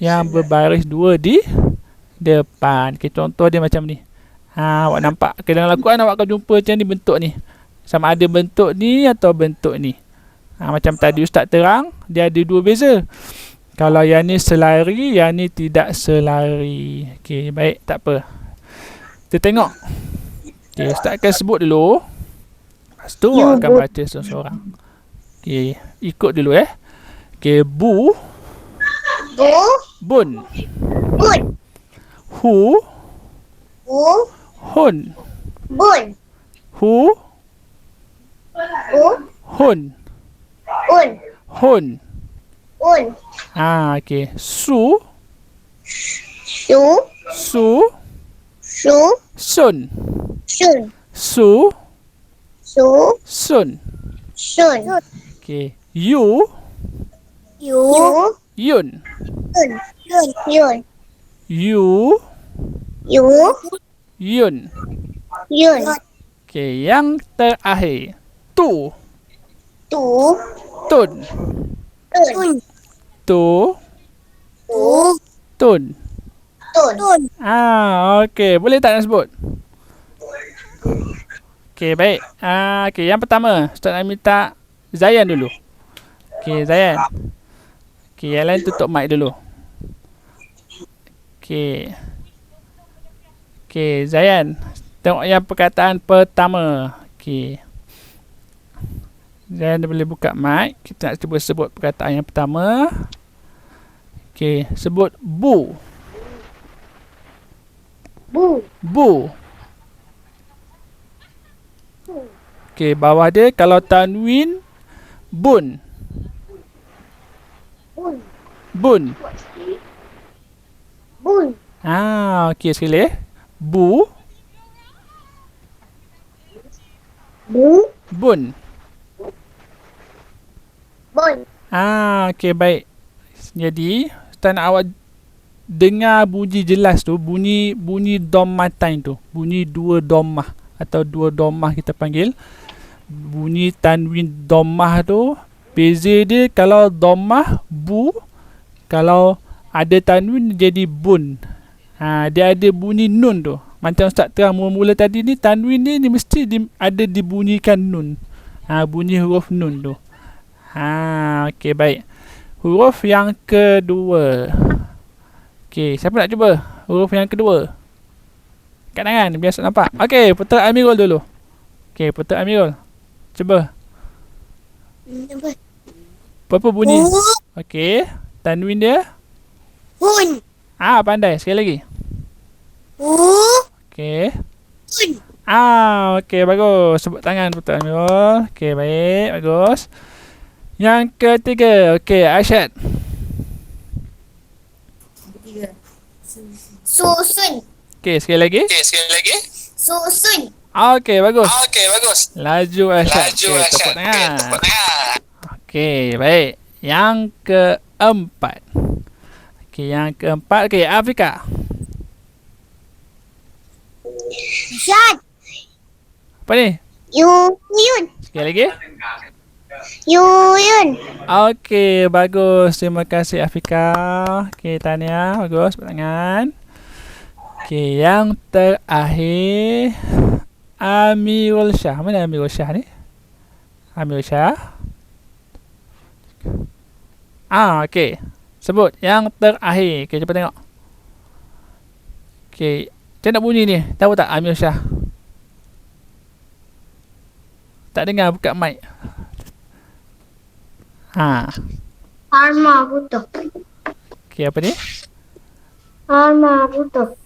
yang berbaris dua di depan. Okey, contoh dia macam ni. Awak nampak ke dalam Al-Quran awak akan jumpa macam ni bentuk ni. Sama ada bentuk ni atau bentuk ni. Macam tadi Ustaz terang, dia ada dua beza. Kalau yang ni selari, yang ni tidak selari. Okey, baik, tak apa. Kita tengok. Okay, Ustaz akan sebut dulu. Lepas tu You akan bu- baca seorang-seorang. Okay, ikut dulu Okay, bu, Bu. bun, Bun. hu, Bu. hun, Bun. hu, Bu. hun, Un. hun. Un. Okay, su, Su. su, Su. sun, Sun. su, Su. sun. Sun. Okay, yu, Yu. yun, Yun. Yun. yu, Yu. yun. Yun. Okay, yang terakhir. Tu, Tu. tun, Tun. tu, Tu. tun. Tun. Okey, boleh tak nak sebut? Okey, baik. Okey, yang pertama, Ustaz nak minta Zayan dulu. Okey, Zayan. Okey, yang lain tutup mic dulu. Okey. Okey, Zayan. Tengok yang perkataan pertama. Okey. Zayan boleh buka mic. Kita nak cuba sebut perkataan yang pertama. Okey, sebut bu. Bu. Bu. Okey, bawah dia kalau tanwin bun. Bun. Bun. Bun. Okey sekali. Bu, Bu. bun. Bun. Okey baik. Jadi, Ustaz nak awak dengar bunyi jelas tu, bunyi dommatain tu. Bunyi dua dommah atau dua dommah kita panggil. Bunyi tanwin dommah tu, beza dia kalau dommah bu, kalau ada tanwin jadi bun. Dia ada bunyi nun tu. Macam Ustaz terang mula-mula tadi ni, tanwin ni mesti ada dibunyikan nun. Bunyi huruf nun tu. Okey baik. Huruf yang kedua. Okey, siapa nak cuba? Huruf yang kedua. Kat tangan, biasa nampak. Okey, Putra Amirul dulu. Okey, Putra Amirul. Cuba. Apa bunyi? Okey, tanwin dia. Hun. Pandai. Sekali lagi. Bu. Okey. Hun. Okey, bagus. Sebut tangan Putra Amirul. Okey, baik. Bagus. Yang ketiga. Okey, Aisyad. Susun. Okey, sekali lagi. Susun. Okey, bagus. Laju Aisyad. Okey, tepuk tangan. Okey, baik. Yang keempat. Okey, Afrika. Syad. Apa ni? Yun. Sekali lagi. Yun. Okey, bagus. Terima kasih Afrika. Okey, tahniah. Bagus, tepuk tangan. Okey, yang terakhir Amirul Shah. Mana Amirul Shah ni? Amirul Shah. Okey. Sebut yang terakhir. Okey, cuba tengok. Okey, macam nak bunyi ni? Tahu tak Amirul Shah? Tak dengar, buka mic. Arma butuh. Okey, apa ni? Arma butuh.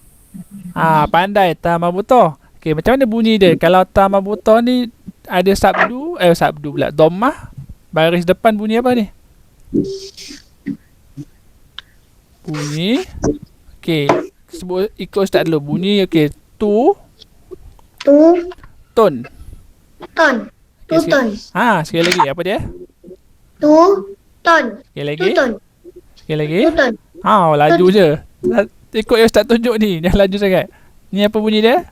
Pandai Tamabuto. Okey, macam mana bunyi dia? Kalau Tamabuto ni ada sabdu pula. Dhammah. Baris depan bunyi apa ni? Bunyi. Okey, sebut ikut Ustaz dulu. Bunyi okey, tu, Tu. tun. Ton. Okey, Tutun. sekali lagi. Apa dia? Tu. Ton. Sekali lagi. Tutun. Sekali lagi. Tutun. Laju je. Ikut yang Ustaz tunjuk ni. Jangan laju sangat. Ni apa bunyi dia?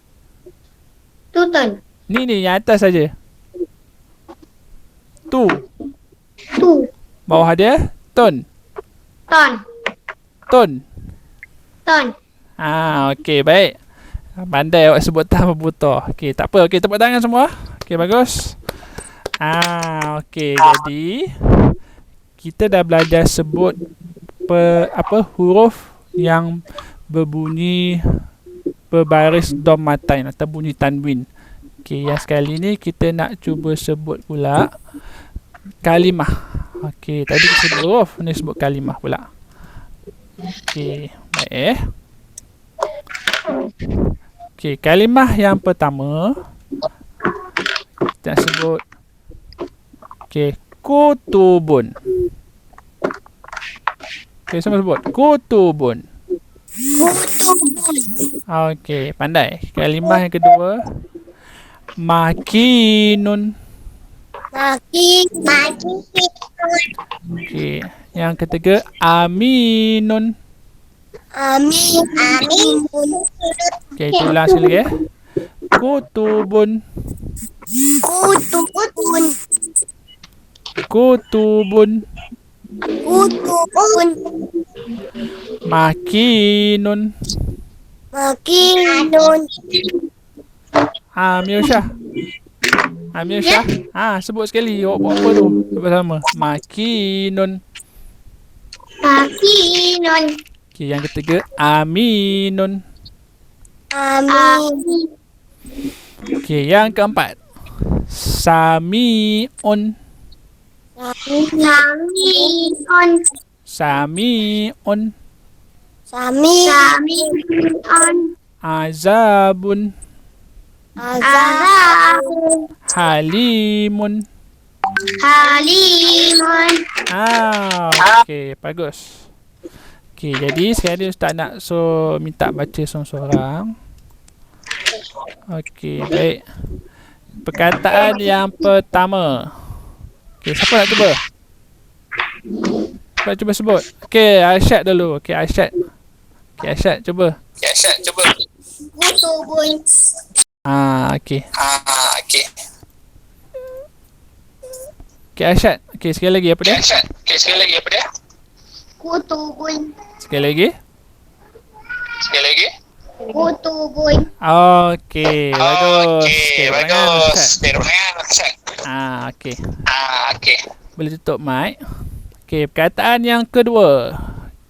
Tutun. Ni yang atas saja. Tu. Tu. Bawah dia tun. Ton. Tun. Ton. Okey, baik. Pandai awak sebut Tamabuto. Okey, tak apa. Okey, tepuk tangan semua. Okey, bagus. Okey, jadi kita dah belajar sebut huruf yang berbunyi berbaris dhammatain atau bunyi tanwin. Okey, yang sekali ni kita nak cuba sebut pula kalimah. Okey, tadi kita sebut huruf, ni sebut kalimah pula. Okey, baik. Okey, kalimah yang pertama kita sebut okey, kutubun. Okey, semua sebut kutubun. Okey, pandai. Kalimah yang kedua makinun. Okey, yang ketiga aminun. Okey, kita ulang sekali lagi. Kutubun. Kutubun. Makinun. Mirsha. Mirsha. Sebut sekali. Awak buat apa tu? Sebut sama. Makinun. Okey, yang ketiga aminun. Okey, yang keempat samiun. Samiun. Azabun. Halimun. Okey, bagus. Okey, jadi sekarang Ustaz nak minta baca seorang-seorang. Okey, baik. Perkataan yang pertama. Okey, siapa nak cuba? Siapa cuba sebut? Okey, Arsyad dulu. Okey, Arsyad. Okey, Arsyad cuba. Okey. Okey, Arsyad. Okey, sekali lagi apa dia? Sekali lagi. Okey, bagus. Okey, okey. Boleh tutup mic. Okey, perkataan yang kedua.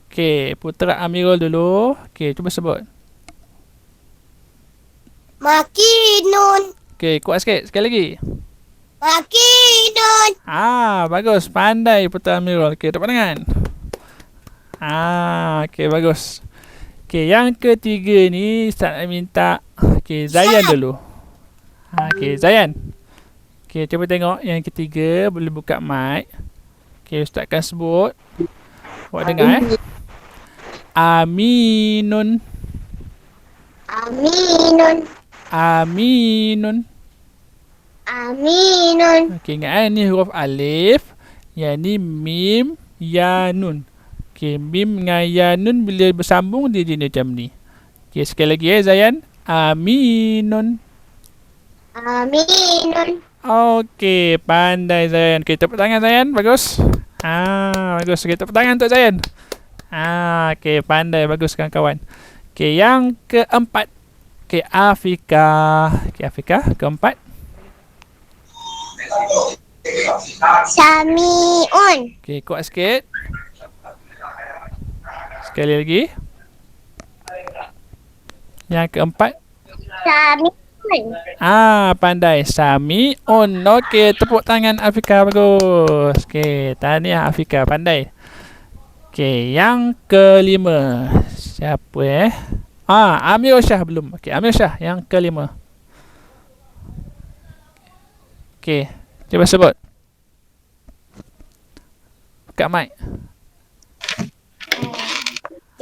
Okey, Putra Amirul dulu. Okey, cuba sebut. Makinun. Okey, kuat sikit. Sekali lagi. Makinun. Bagus. Pandai Putra Amirul. Okey, tepuk tangan. Okey, bagus. Okey, yang ketiga ni Ustaz nak minta Zayan dulu. Okey, Zayan. Okey, cuba tengok yang ketiga, boleh buka mic. Okey, Ustaz akan sebut. Awak dengar Aminun. Okey, ingat ni huruf alif. Yang ni mim, ya, nun. Okey, mim dengan ya, nun bila bersambung dia jadi macam ni. Okey, sekali lagi Zayan. Aminun. Okey, pandai Zayan. Okey, tepuk tangan Zayan. Bagus. Bagus. Okey, tepuk tangan untuk Zayan. Okey, pandai. Bagus kawan-kawan. Okey, yang keempat. Okey, Afika. Okey, Afika. Keempat. Samiun. Okey, kuat sikit. Sekali lagi. Yang keempat. Samiun. Pandai. Samiun. Okey, tepuk tangan Afika. Bagus. Okey, tahniah Afika. Pandai. Okey, yang kelima. Siapa Amir Syah belum. Okey, Amir Syah yang kelima. Okey, cuba sebut. Buka mic.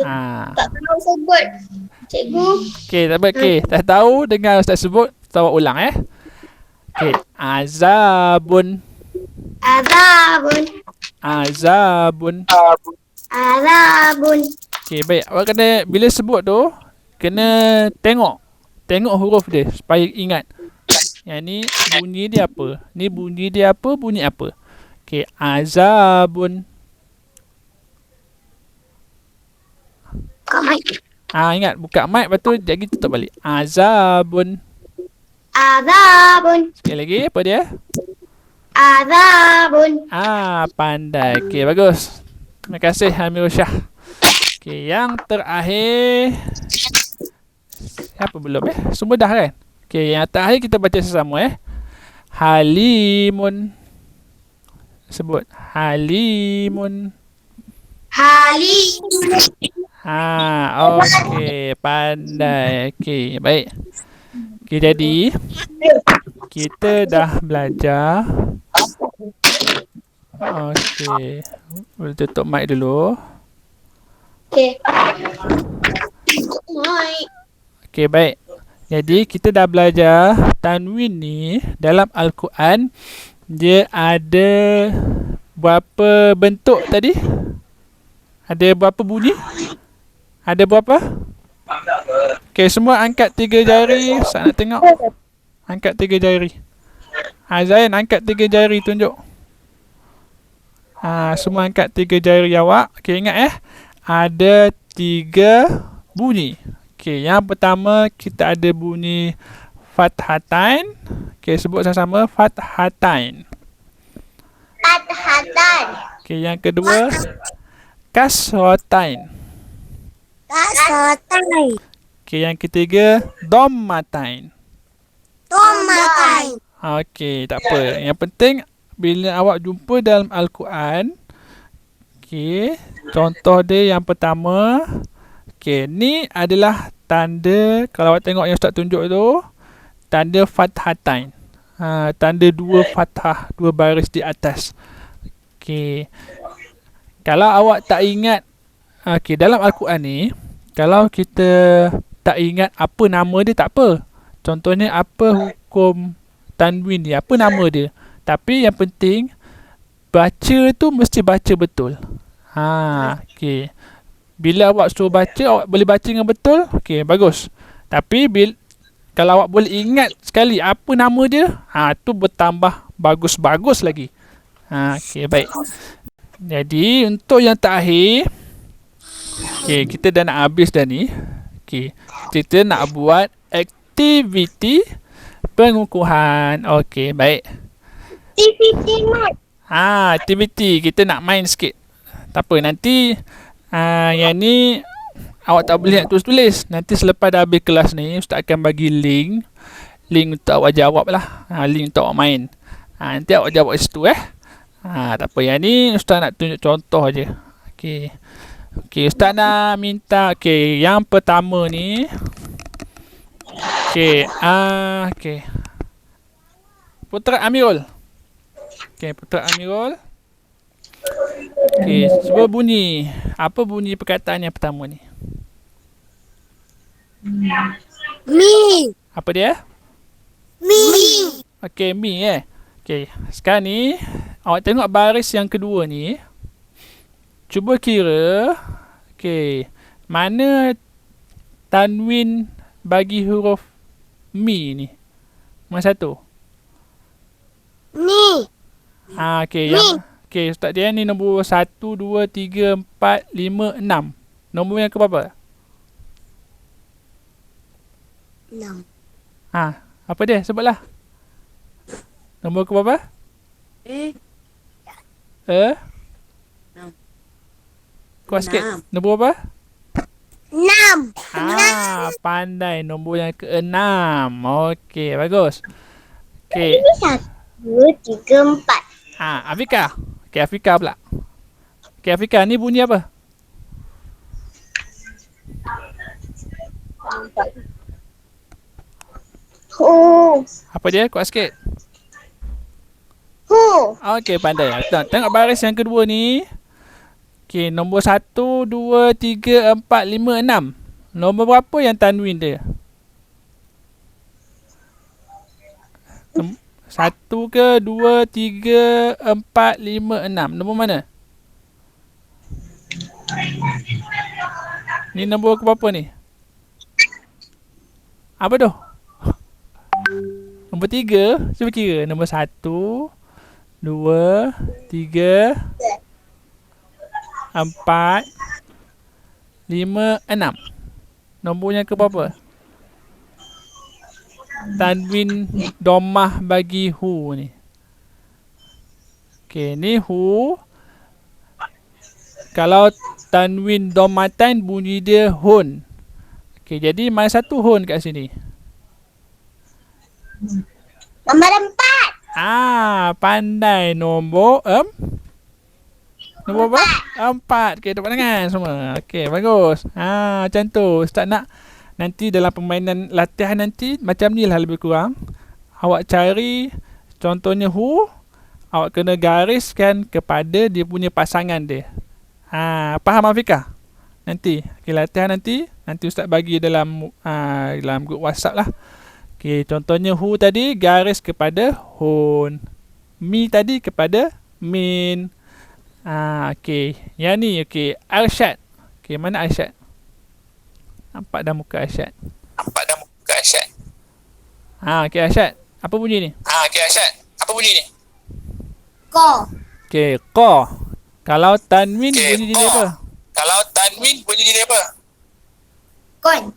Tak tahu sebut. Cikgu. Okey, tak apa. Okey, tak tahu dengar Ustaz sebut, tahu ulang Okey, azabun. Okey, baik. Awak kena bila sebut tu kena tengok huruf dia supaya ingat. Yang ni bunyi dia apa? Ni bunyi dia apa? Bunyi apa? Okey, azabun. Buka mic. Ingat buka mic, lepas tu lagi tutup balik. Azabun. Sekali lagi apa dia? Pandai. Okey, bagus. Terima kasih Amir Syah. Okey, yang terakhir Apa belum Semua dah kan? Okey, yang terakhir kita baca sesama Halimun. Sebut halimun. Halimun. Okey, pandai. Okey, baik. Okey, jadi kita dah belajar. Okey, boleh tutup mic dulu. Okey. Mic. Okey, baik. Jadi kita dah belajar tanwin ni dalam Al-Quran dia ada berapa bentuk tadi? Ada berapa bunyi? Ada berapa? Okey, semua angkat 3 jari. Saya nak tengok. Angkat 3 jari. Zain angkat 3 jari tunjuk. Semua angkat 3 jari awak. Okey, ingat ada 3 bunyi. Okey, yang pertama kita ada bunyi fathatain. Okey, sebut sama-sama fathatain. Fathatan. Okey, yang kedua kasratain. Kasratain. Okey, yang ketiga dhammatain. Tomatain. Okey, tak apa. Yang penting bila awak jumpa dalam Al-Quran, okey, contoh dia yang pertama. Okey, ni adalah tanda, kalau awak tengok yang Ustaz tunjuk tu, tanda fathatain. Tanda 2 fathah, 2 baris di atas. Okey. Kalau awak tak ingat, okey, dalam Al-Quran ni, kalau kita tak ingat apa nama dia tak apa. Contohnya apa hukum tanwin ni, apa nama dia. Tapi yang penting baca tu mesti baca betul. Okey. Bila awak suruh baca, awak boleh baca dengan betul, okey, bagus. Tapi kalau awak boleh ingat sekali apa nama dia, tu bertambah bagus-bagus lagi. Okey, baik. Jadi untuk yang terakhir, okey, kita dah nak habis dah ni. Okey, kita nak buat aktiviti pengukuhan. Okey, baik. Aktiviti mat. Aktiviti kita nak main sikit. Tak apa, nanti yang ni awak tak boleh nak tulis-tulis. Nanti selepas dah habis kelas ni, Ustaz akan bagi link untuk awak jawab lah. Link untuk awak main. Nanti awak jawab kat situ tak apa, yang ni Ustaz nak tunjuk contoh je. Okey. Okey, Ustaz nak minta, okey, yang pertama ni. Okey, okey. Putra Amirul. Okey, Putra Amirul. Okey, cuba bunyi. Apa bunyi perkataan yang pertama ni? Mi. Apa dia? Mi. Okey, mi Okey, sekarang ni awak tengok baris yang kedua ni. Cuba kira, okey, mana tanwin bagi huruf mi ni? Mana satu? Ni. Okey, yang okey, Ustaz dia ni nombor 1 2 3 4 5 6. Nombor yang ke berapa? 6. Apa dia? Sebutlah. Nombor ke berapa? Kuat sikit. Nombor berapa? 6. Pandai. Nombor yang ke-6. Okey, bagus. Okey. 1, 2, 3, 4. Afika. Okey, Afika pula. Okey, Afika, ni bunyi apa? Hu. Apa dia? Kuat sikit. Hu. Okey, pandai. Tengok baris yang kedua ni. Okey, nombor 1, 2, 3, 4, 5, 6. Nombor berapa yang tanwin dia? 1 ke 2, 3, 4, 5, 6. Nombor mana? Ni nombor ke berapa ni? Apa tu? Nombor 3. Cuba kira. Nombor 1, 2, 3, 4, 5, 6. Nombornya ke berapa? Tanwin domah bagi hu ni. Okey, ni hu. Kalau tanwin domatain bunyi dia hun. Okey, jadi mana satu hun kat sini? Nombor 4. Pandai. Nombor nombor berapa? 4. Okey, tepuk tangan semua. Okey, bagus. Macam tu. Ustaz nak nanti dalam permainan latihan nanti macam ni lah lebih kurang. Awak cari contohnya who, awak kena gariskan kepada dia punya pasangan dia. Faham Afiqah? Nanti, okey, latihan nanti Ustaz bagi dalam dalam grup WhatsApp lah. Okey, contohnya who tadi garis kepada hun. Mi tadi kepada min. Okey. Yang ni okey, Arsyad. Okey, mana Arsyad? Nampak dah muka Arsyad. Okey Arsyad. Apa bunyi ni? Ko. Okey, qa. Kalau tanwin bunyi jadi apa? Kon.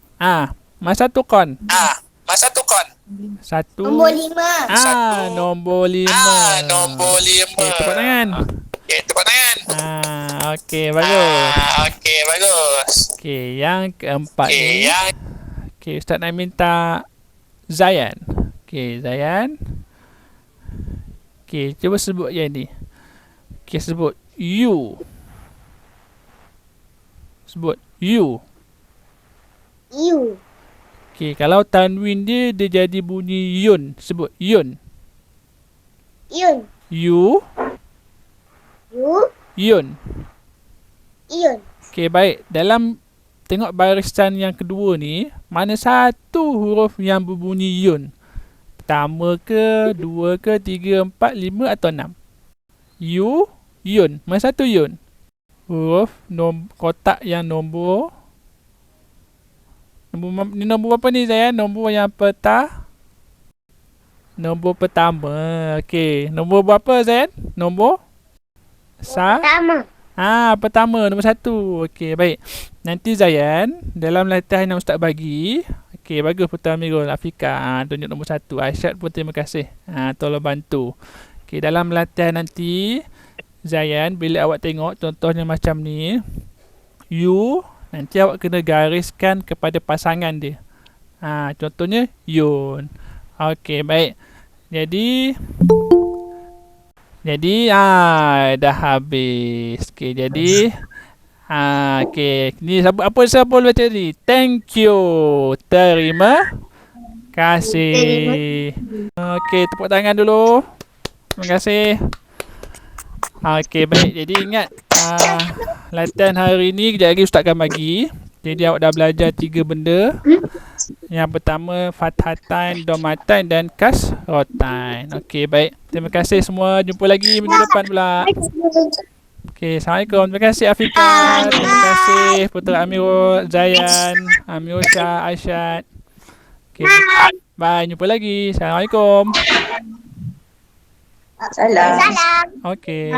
Masa tu kon. Satu. Nombor 5. Nombor 5. Okey, tepuk tangan. Okey, bagus. Okey, yang keempat ni. Okey, Ustaz nak minta Zayan. Okey, Zayan. Okey, cuba sebut yang ni. Okey, sebut you. Sebut you. You. Okey, kalau tanwin dia jadi bunyi yun. Sebut yun. Yun. You. You. Yun. Yun. Okey, baik. Dalam tengok barisan yang kedua ni, mana satu huruf yang berbunyi yun? Pertama ke, dua ke, tiga, empat, lima atau enam? You, yun. Mana satu yun? Huruf kotak yang nombor ni nombor apa ni Zayan? Nombor yang nombor pertama. Okey, nombor berapa Zayan? Nombor Pertama. pertama, nombor 1. Okey, baik. Nanti Zayan, dalam latihan yang Ustaz bagi, okey, bagus Putra Amirul, Afiqah, tunjuk nombor 1. Aisyad pun terima kasih. Tolong bantu. Okey, dalam latihan nanti, Zayan, bila awak tengok contohnya macam ni, you, nanti awak kena gariskan kepada pasangan dia. Contohnya Yun. Okey, baik. Jadi dah habis. Okey, jadi okey, ni apa saya boleh baca ni? Thank you. Terima kasih. Okey, tepuk tangan dulu. Terima kasih. Okey, baik. Jadi ingat latihan hari ni kejap lagi Ustaz akan bagi. Jadi awak dah belajar 3 benda. Yang pertama fathatan, dhammatan dan kasratan. Okey, baik. Terima kasih semua. Jumpa lagi minggu depan pula. Okey, Assalamualaikum. Terima kasih Afiqah. Terima kasih Putra Amirul, Zayan, Amirsha, Aisyad. Okey. Bye. Jumpa lagi. Assalamualaikum. Salam. Salam. Okey.